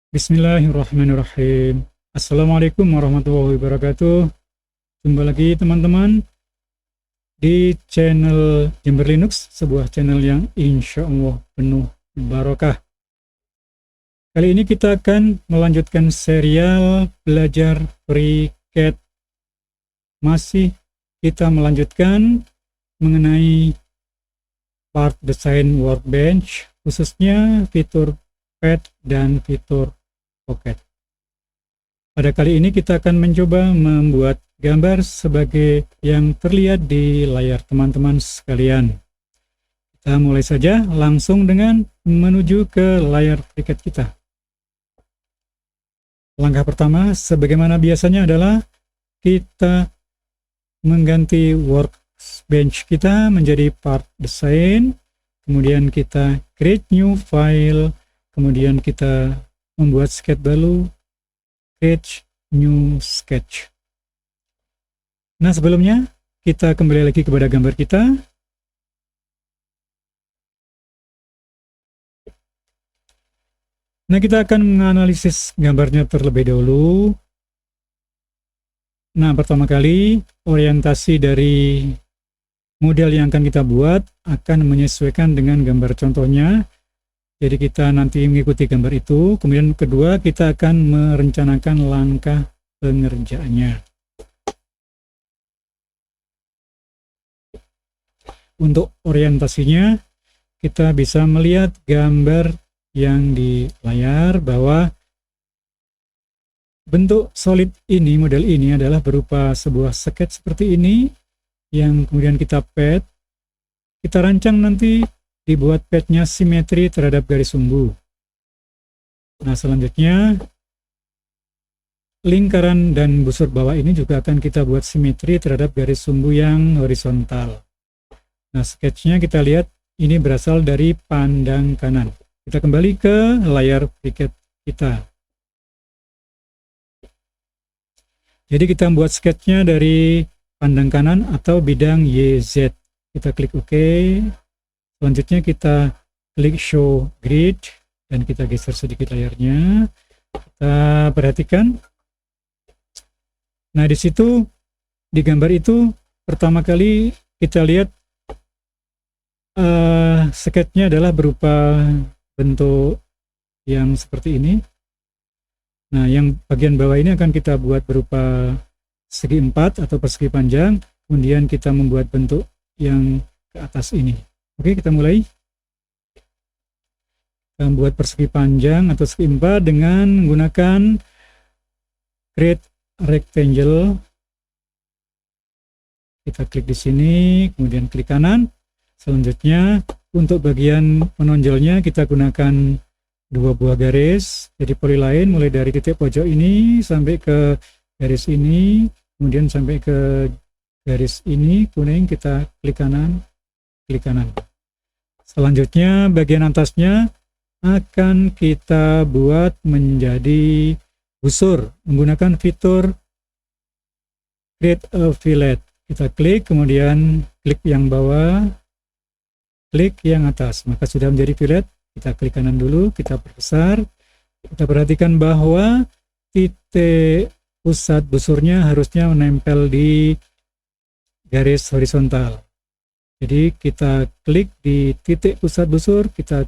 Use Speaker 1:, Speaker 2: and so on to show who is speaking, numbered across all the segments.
Speaker 1: Bismillahirrahmanirrahim. Assalamualaikum warahmatullahi wabarakatuh. Jumpa lagi teman-teman di channel Jember Linux, sebuah channel yang insya Allah penuh barokah. Kali ini kita akan melanjutkan serial belajar FreeCAD. Masih kita melanjutkan mengenai part design workbench, khususnya fitur pad dan fitur pocket. Pada kali ini kita akan mencoba membuat gambar sebagai yang terlihat di layar teman-teman sekalian. Kita mulai saja langsung dengan menuju ke layar FreeCAD kita. Langkah pertama sebagaimana biasanya adalah kita mengganti workbench kita menjadi part design, kemudian kita create new file, kemudian kita membuat sketch baru, create new sketch. Nah, sebelumnya kita kembali lagi kepada gambar kita. Nah, kita akan menganalisis gambarnya terlebih dahulu. Nah, pertama kali orientasi dari model yang akan kita buat akan menyesuaikan dengan gambar contohnya. Jadi kita nanti mengikuti gambar itu. Kemudian kedua, kita akan merencanakan langkah pengerjaannya. Untuk orientasinya, kita bisa melihat gambar yang di layar bahwa bentuk solid ini, model ini adalah berupa sebuah sketch seperti ini, yang kemudian kita pad. Kita rancang nanti dibuat padnya simetri terhadap garis sumbu. Nah, selanjutnya lingkaran dan busur bawah ini juga akan kita buat simetri terhadap garis sumbu yang horizontal. Nah, sketchnya kita lihat ini berasal dari pandang kanan. Kita kembali ke layar FreeCAD kita. Jadi kita membuat sketchnya dari pandang kanan atau bidang YZ. Kita klik OK. Selanjutnya kita klik show grid dan kita geser sedikit layarnya. Kita perhatikan. Nah, di situ di gambar itu pertama kali kita lihat sketchnya adalah berupa bentuk yang seperti ini. Nah, yang bagian bawah ini akan kita buat berupa segi 4 atau persegi panjang. Kemudian kita membuat bentuk yang ke atas ini. Oke, kita mulai. Kita membuat persegi panjang atau segi 4 dengan menggunakan create rectangle. Kita klik di sini, kemudian klik kanan. Selanjutnya, untuk bagian menonjolnya kita gunakan dua buah garis. Jadi polyline mulai dari titik pojok ini sampai ke garis ini, kemudian sampai ke garis ini kuning, kita klik kanan, klik kanan. Selanjutnya bagian atasnya akan kita buat menjadi busur menggunakan fitur create a fillet. Kita klik, kemudian klik yang bawah, klik yang atas, maka sudah menjadi fillet. Kita klik kanan dulu, kita perbesar. Kita perhatikan bahwa titik pusat busurnya harusnya menempel di garis horizontal. Jadi kita klik di titik pusat busur, kita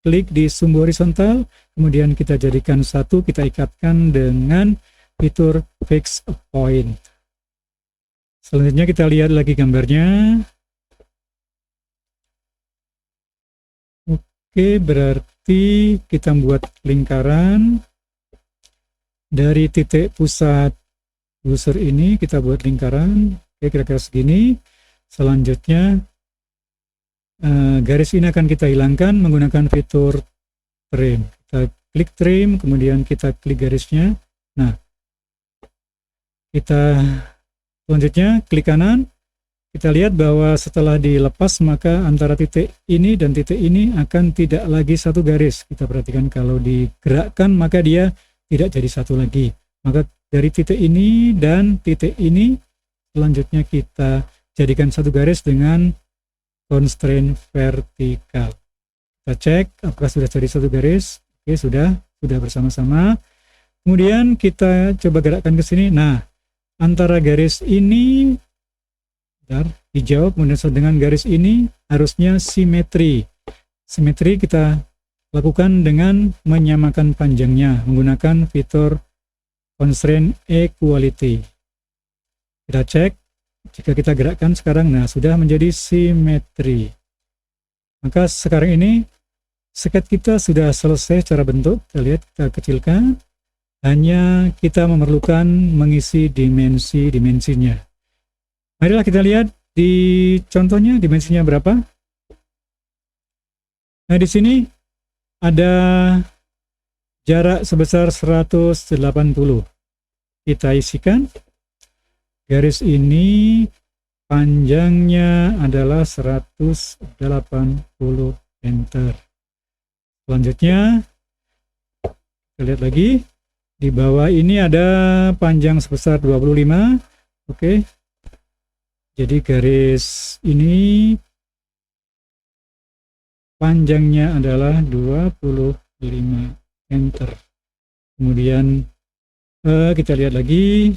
Speaker 1: klik di sumbu horizontal, kemudian kita jadikan satu, kita ikatkan dengan fitur fix a point. Selanjutnya kita lihat lagi gambarnya. Oke, berarti kita membuat lingkaran dari titik pusat busur ini, kita buat lingkaran. Oke, kira-kira segini. Selanjutnya garis ini akan kita hilangkan menggunakan fitur trim. Kita klik trim, kemudian kita klik garisnya. Nah, kita selanjutnya klik kanan. Kita lihat bahwa setelah dilepas maka antara titik ini dan titik ini akan tidak lagi satu garis. Kita perhatikan kalau digerakkan maka dia tidak jadi satu lagi. Maka dari titik ini dan titik ini selanjutnya kita jadikan satu garis dengan constraint vertikal. Kita cek apakah sudah jadi satu garis. Oke, sudah. sudah bersama-sama. Kemudian kita coba gerakkan ke sini. Nah, antara garis ini, bentar, hijau, kemudian dengan garis ini harusnya simetri. Simetri kita lakukan dengan menyamakan panjangnya menggunakan fitur constraint equality. Kita cek, jika kita gerakkan sekarang, nah sudah menjadi simetri. Maka sekarang ini sketch kita sudah selesai secara bentuk. Kita lihat, kita kecilkan. Hanya kita memerlukan mengisi dimensinya. Marilah kita lihat di contohnya dimensinya berapa. Nah, di sini ada jarak sebesar 180. Kita isikan. Garis ini panjangnya adalah 180, enter. Selanjutnya, kita lihat lagi. Di bawah ini ada panjang sebesar 25. Oke. Jadi garis ini panjangnya adalah 25, enter. Kemudian kita lihat lagi.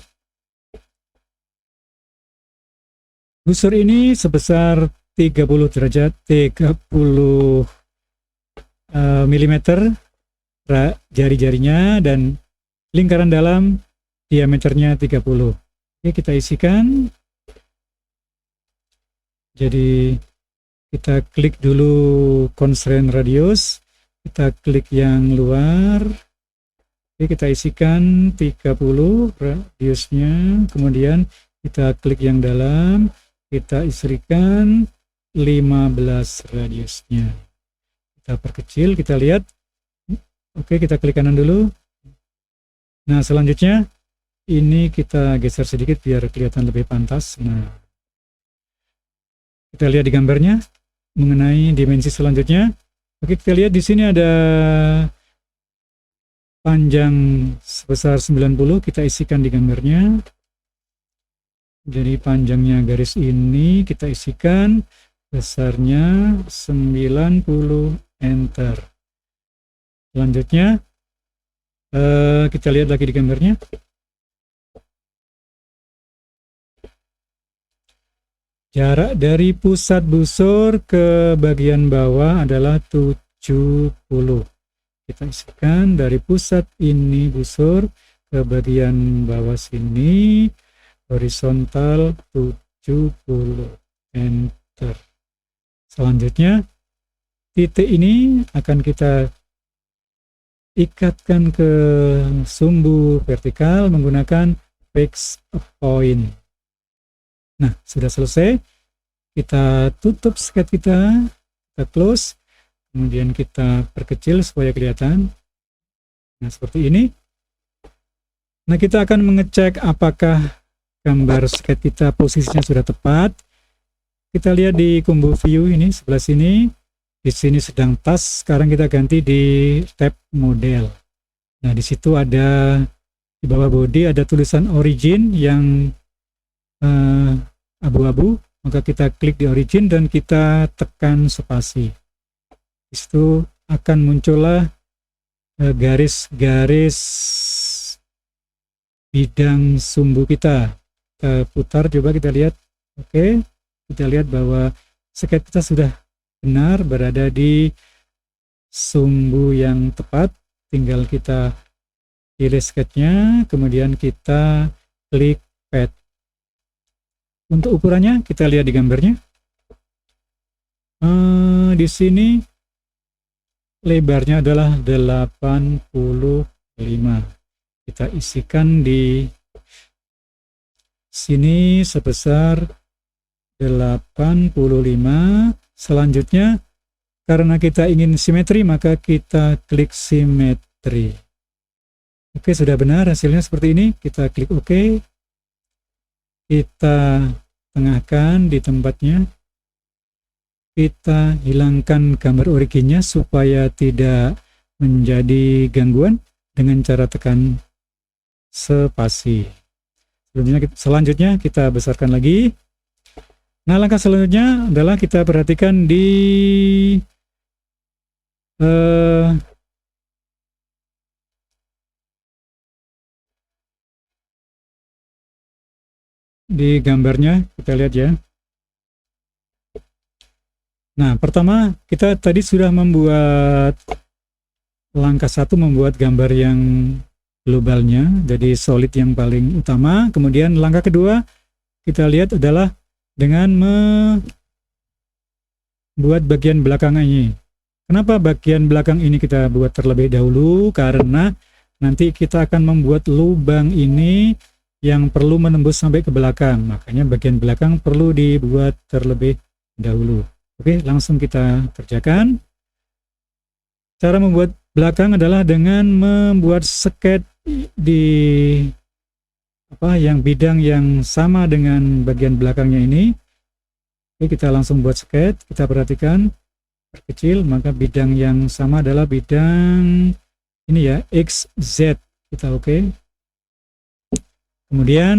Speaker 1: Busur ini sebesar 30 derajat, 30 mm jari-jarinya, dan lingkaran dalam diameternya 30. Oke, kita isikan. Jadi kita klik dulu constraint radius, kita klik yang luar. Oke, kita isikan 30 radiusnya, kemudian kita klik yang dalam, kita isikan 15 radiusnya. Kita perkecil, kita lihat. Oke, kita klik kanan dulu. Nah, selanjutnya ini kita geser sedikit biar kelihatan lebih pantas. Nah, kita lihat di gambarnya mengenai dimensi selanjutnya. Oke, kita lihat di sini ada panjang sebesar 90, kita isikan di gambarnya. Jadi panjangnya garis ini kita isikan, besarnya 90, enter. Selanjutnya kita lihat lagi di gambarnya. Jarak dari pusat busur ke bagian bawah adalah 70. Kita isikan dari pusat ini busur ke bagian bawah sini, horizontal 70, enter. Selanjutnya titik ini akan kita ikatkan ke sumbu vertikal menggunakan fix point. Nah, sudah selesai. Kita tutup sketch kita close, kemudian kita perkecil supaya kelihatan. Nah, seperti ini. Nah, kita akan mengecek apakah gambar sketch kita posisinya sudah tepat. Kita lihat di combo view ini sebelah sini. Di sini sedang tas. Sekarang kita ganti di tab model. Nah, di situ ada di bawah body ada tulisan origin yang abu-abu. Maka kita klik di origin dan kita tekan spasi. Di situ akan muncullah garis-garis bidang sumbu kita. Kita putar, coba kita lihat. Oke, kita lihat bahwa sketch kita sudah benar berada di sumbu yang tepat. Tinggal kita pilih sketchnya, kemudian kita klik pad. Untuk ukurannya kita lihat di gambarnya. Di sini lebarnya adalah 85. Kita isikan di sini sebesar 85. Selanjutnya, karena kita ingin simetri, maka kita klik simetri. Oke, sudah benar hasilnya seperti ini. Kita klik OK. Kita tengahkan di tempatnya. Kita hilangkan gambar originnya supaya tidak menjadi gangguan dengan cara tekan spasi. Selanjutnya kita besarkan lagi. Nah, langkah selanjutnya adalah kita perhatikan di di gambarnya, kita lihat ya. Nah, pertama kita tadi sudah membuat langkah satu, membuat gambar yang globalnya, jadi solid yang paling utama. Kemudian langkah kedua kita lihat adalah dengan membuat bagian belakang ini. Kenapa bagian belakang ini kita buat terlebih dahulu? Karena nanti kita akan membuat lubang ini yang perlu menembus sampai ke belakang. Makanya bagian belakang perlu dibuat terlebih dahulu. Oke, langsung kita kerjakan. Cara membuat belakang adalah dengan membuat sketch di yang bidang yang sama dengan bagian belakangnya ini. Oke, kita langsung buat sketch. Kita perhatikan kecil, maka bidang yang sama adalah bidang ini ya, XZ. Kita oke. Kemudian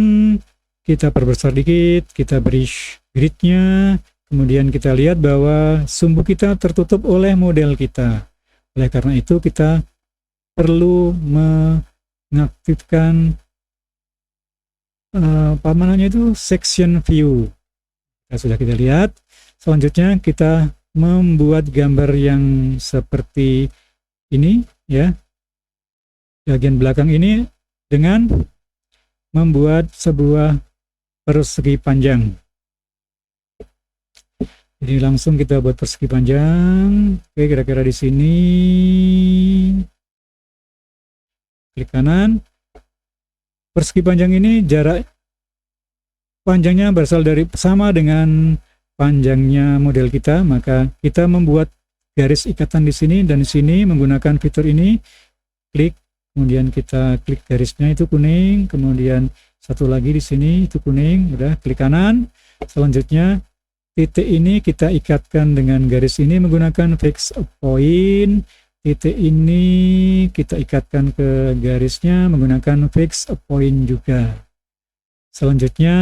Speaker 1: kita perbesar dikit, kita beri gridnya. Kemudian kita lihat bahwa sumbu kita tertutup oleh model kita. Oleh karena itu kita perlu mengaktifkan apa namanya itu, section view. Nah, sudah kita lihat. Selanjutnya kita membuat gambar yang seperti ini ya, bagian belakang ini dengan membuat sebuah persegi panjang. Jadi langsung kita buat persegi panjang. Oke, kira-kira di sini. Klik kanan. Persegi panjang ini jarak panjangnya berasal dari sama dengan panjangnya model kita, maka kita membuat garis ikatan di sini dan di sini menggunakan fitur ini. Klik, kemudian kita klik garisnya itu kuning, kemudian satu lagi di sini itu kuning, udah klik kanan. Selanjutnya titik ini kita ikatkan dengan garis ini menggunakan fix point. Titik ini kita ikatkan ke garisnya menggunakan fix point juga. Selanjutnya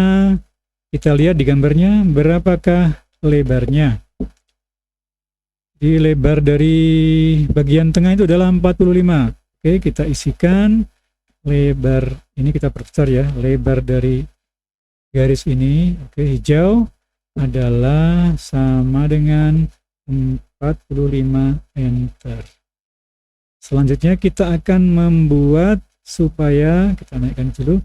Speaker 1: kita lihat di gambarnya berapakah lebarnya. Di lebar dari bagian tengah itu adalah 45. Oke, kita isikan lebar ini, kita perbesar ya, lebar dari garis ini. Oke, hijau adalah sama dengan 45, enter. Selanjutnya kita akan membuat supaya, kita naikkan dulu,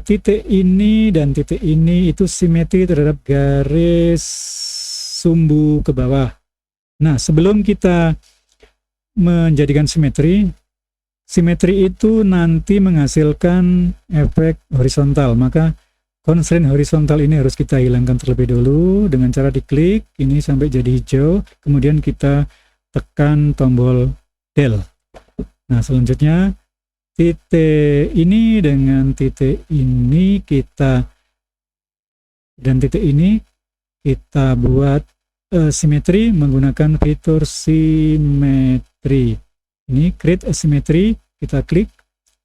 Speaker 1: titik ini dan titik ini itu simetri terhadap garis sumbu ke bawah. Nah, sebelum kita menjadikan simetri itu nanti menghasilkan efek horizontal, maka constraint horizontal ini harus kita hilangkan terlebih dulu dengan cara diklik ini sampai jadi hijau, kemudian kita tekan tombol del. Nah, selanjutnya titik ini dengan titik ini dan titik ini kita buat simetri menggunakan fitur simetri. Ini create asymmetry, kita klik.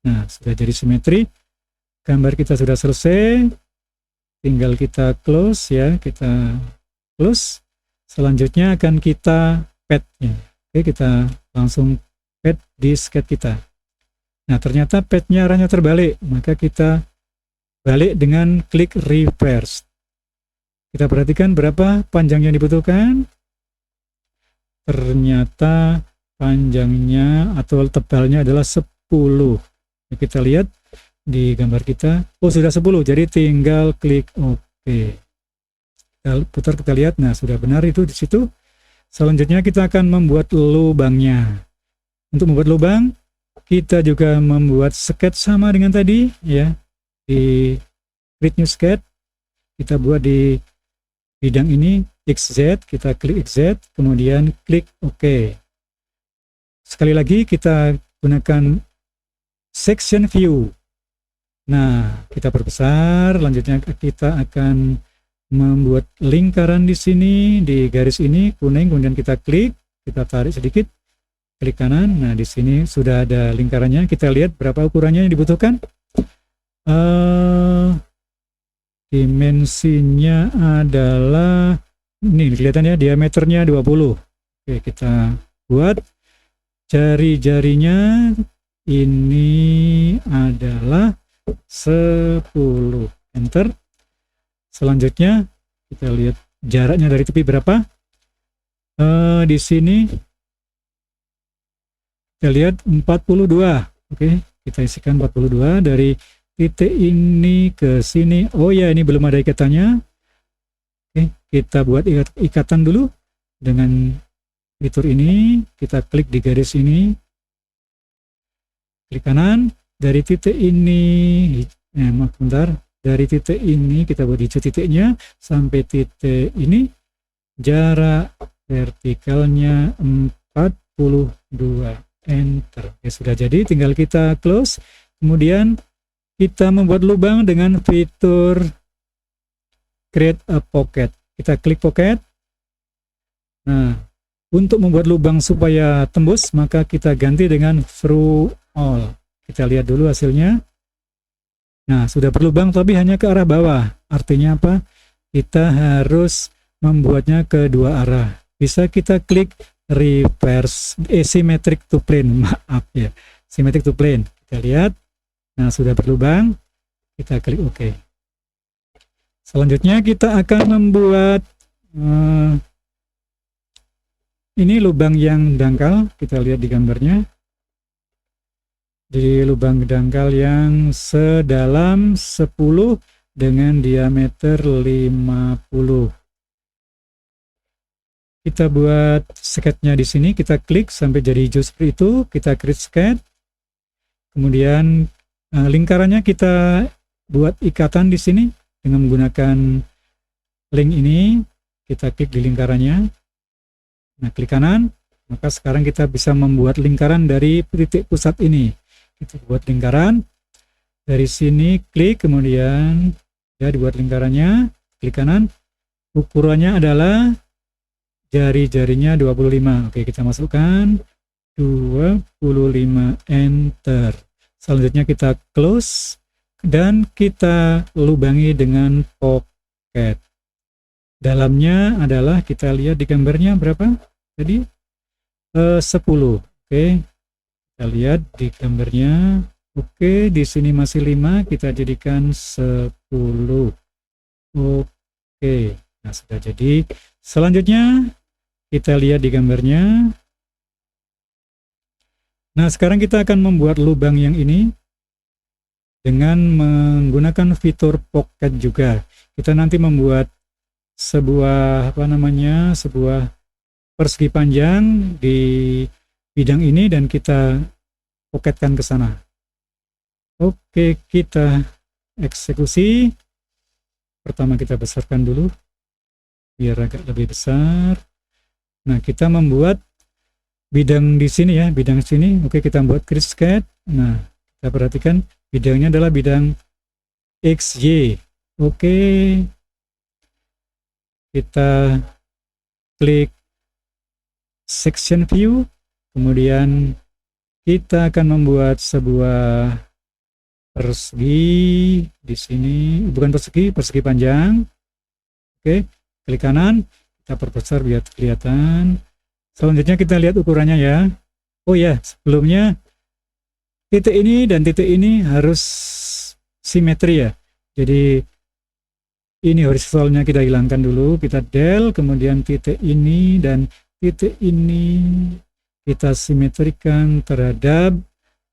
Speaker 1: Nah, sudah jadi simetri. Gambar kita sudah selesai. Tinggal kita close ya, kita close. Selanjutnya akan kita pad ya. Oke, kita langsung pad di sketch kita. Nah, ternyata padnya arahnya terbalik, maka kita balik dengan klik reverse. Kita perhatikan berapa panjang yang dibutuhkan. Ternyata panjangnya atau tebalnya adalah 10. Nah, kita lihat di gambar kita, oh sudah 10, jadi tinggal klik OK. Kita putar, kita lihat, nah sudah benar itu di situ. Selanjutnya kita akan membuat lubangnya. Untuk membuat lubang, kita juga membuat sketch sama dengan tadi ya. Di create new sketch, kita buat di bidang ini XZ, kita klik XZ, kemudian klik OK. Sekali lagi kita gunakan section view. Nah, kita perbesar, lanjutnya kita akan membuat lingkaran di sini, di garis ini kuning, kemudian kita klik, kita tarik sedikit, klik kanan. Nah, di sini sudah ada lingkarannya. Kita lihat berapa ukurannya yang dibutuhkan. Dimensinya adalah ini, kelihatan ya, diameternya 20. Oke, kita buat jari-jarinya ini adalah 10. enter. Selanjutnya kita lihat jaraknya dari tepi berapa. Di sini kita lihat 42. Oke, kita isikan 42 dari titik ini ke sini. Oh ya, ini belum ada ikatannya. Oke, kita buat ikatan dulu dengan fitur ini. Kita klik di garis ini, klik kanan. Dari titik ini, maaf bentar, dari titik ini kita buat hijau titiknya sampai titik ini, jarak vertikalnya 42, enter. Ya, sudah jadi, tinggal kita close. Kemudian kita membuat lubang dengan fitur create a pocket. Kita klik pocket. Nah, untuk membuat lubang supaya tembus, maka kita ganti dengan through all. Kita lihat dulu hasilnya. Nah, sudah berlubang tapi hanya ke arah bawah. Artinya apa? Kita harus membuatnya ke dua arah. Bisa kita klik reverse symmetric to plane, maaf ya, symmetric to plane. Kita lihat. Nah, sudah berlubang. Kita klik OK. Selanjutnya kita akan membuat ini lubang yang dangkal. Kita lihat di gambarnya. Jadi lubang dangkal yang sedalam 10 dengan diameter 50. Kita buat sketnya di sini, kita klik sampai jadi hijau seperti itu, kita create sketch. Kemudian lingkarannya kita buat ikatan di sini dengan menggunakan link ini. Kita klik di lingkarannya. Nah, klik kanan, maka sekarang kita bisa membuat lingkaran dari titik pusat ini. Kita buat lingkaran dari sini, klik, kemudian ya dibuat lingkarannya, klik kanan. Ukurannya adalah jari-jarinya 25. Oke, kita masukkan 25, enter. Selanjutnya kita close dan kita lubangi dengan pocket. Dalamnya adalah, kita lihat di gambarnya berapa tadi, 10. Oke, kita lihat di gambarnya. Oke, di sini masih 5, kita jadikan 10. Oke, nah sudah jadi. Selanjutnya kita lihat di gambarnya. Nah, sekarang kita akan membuat lubang yang ini dengan menggunakan fitur pocket juga. Kita nanti membuat sebuah sebuah persegi panjang di bidang ini dan kita pocketkan ke sana. Oke, kita eksekusi. Pertama kita besarkan dulu biar agak lebih besar. Nah, kita membuat bidang di sini ya, bidang sini. Oke, kita buat create sketch. Nah, kita perhatikan bidangnya adalah bidang XY. Oke, kita klik section view, kemudian kita akan membuat sebuah persegi di sini, bukan persegi, persegi panjang. Oke, klik kanan, kita perbesar biar kelihatan. Selanjutnya kita lihat ukurannya ya. Oh ya, sebelumnya titik ini dan titik ini harus simetri ya. Jadi ini horizontalnya kita hilangkan dulu, kita del, kemudian titik ini dan titik ini kita simetrikan terhadap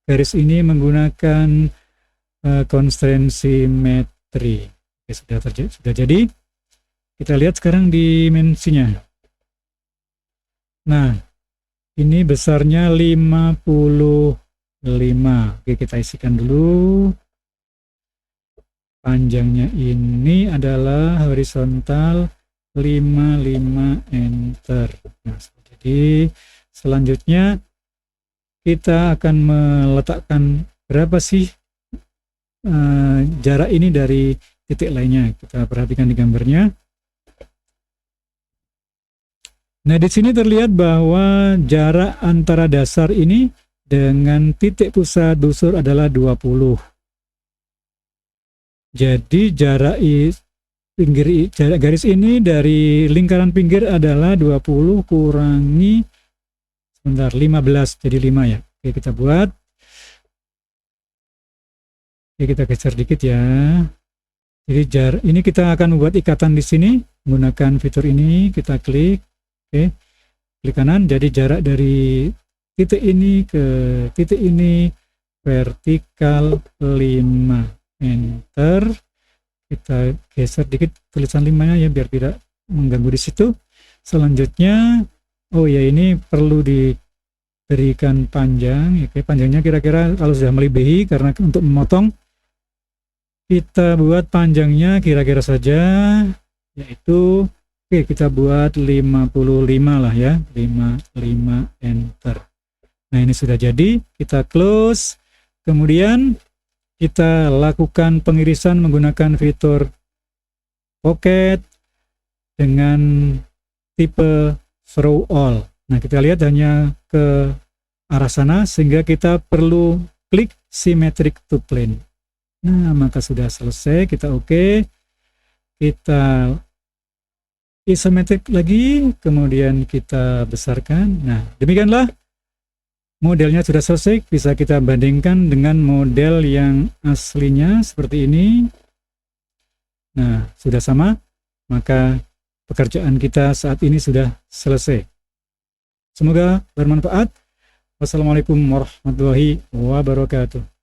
Speaker 1: garis ini menggunakan constraint simetri. Oke, sudah jadi. Kita lihat sekarang dimensinya. Nah, ini besarnya 55. Oke, kita isikan dulu. Panjangnya ini adalah horizontal 55, enter. Nah, jadi selanjutnya kita akan meletakkan berapa sih jarak ini dari titik lainnya. Kita perhatikan di gambarnya. Nah, di sini terlihat bahwa jarak antara dasar ini dengan titik pusat busur adalah 20. Jadi jarak garis ini dari lingkaran pinggir adalah 20 kurangi 15, jadi 5 ya. Oke, kita buat. Oke, kita geser dikit ya. Jadi ini kita akan membuat ikatan di sini menggunakan fitur ini. Kita klik, oke, klik kanan. Jadi jarak dari titik ini ke titik ini vertikal 5. Enter. Kita geser dikit tulisan 5-nya ya biar tidak mengganggu di situ. Selanjutnya, oh ya ini perlu diberikan panjang. Oke, panjangnya kira-kira kalau sudah melebihi, karena untuk memotong kita buat panjangnya kira-kira saja, yaitu oke kita buat 55 lah ya, 55, enter. Nah ini sudah jadi, kita close, kemudian kita lakukan pengirisan menggunakan fitur pocket dengan tipe throw all. Nah kita lihat hanya ke arah sana sehingga kita perlu klik symmetric to plane. Nah maka sudah selesai, kita oke, kita isometrik lagi, kemudian kita besarkan. Nah demikianlah modelnya sudah selesai, bisa kita bandingkan dengan model yang aslinya seperti ini. Nah sudah sama, maka pekerjaan kita saat ini sudah selesai. Semoga bermanfaat. Wassalamualaikum warahmatullahi wabarakatuh.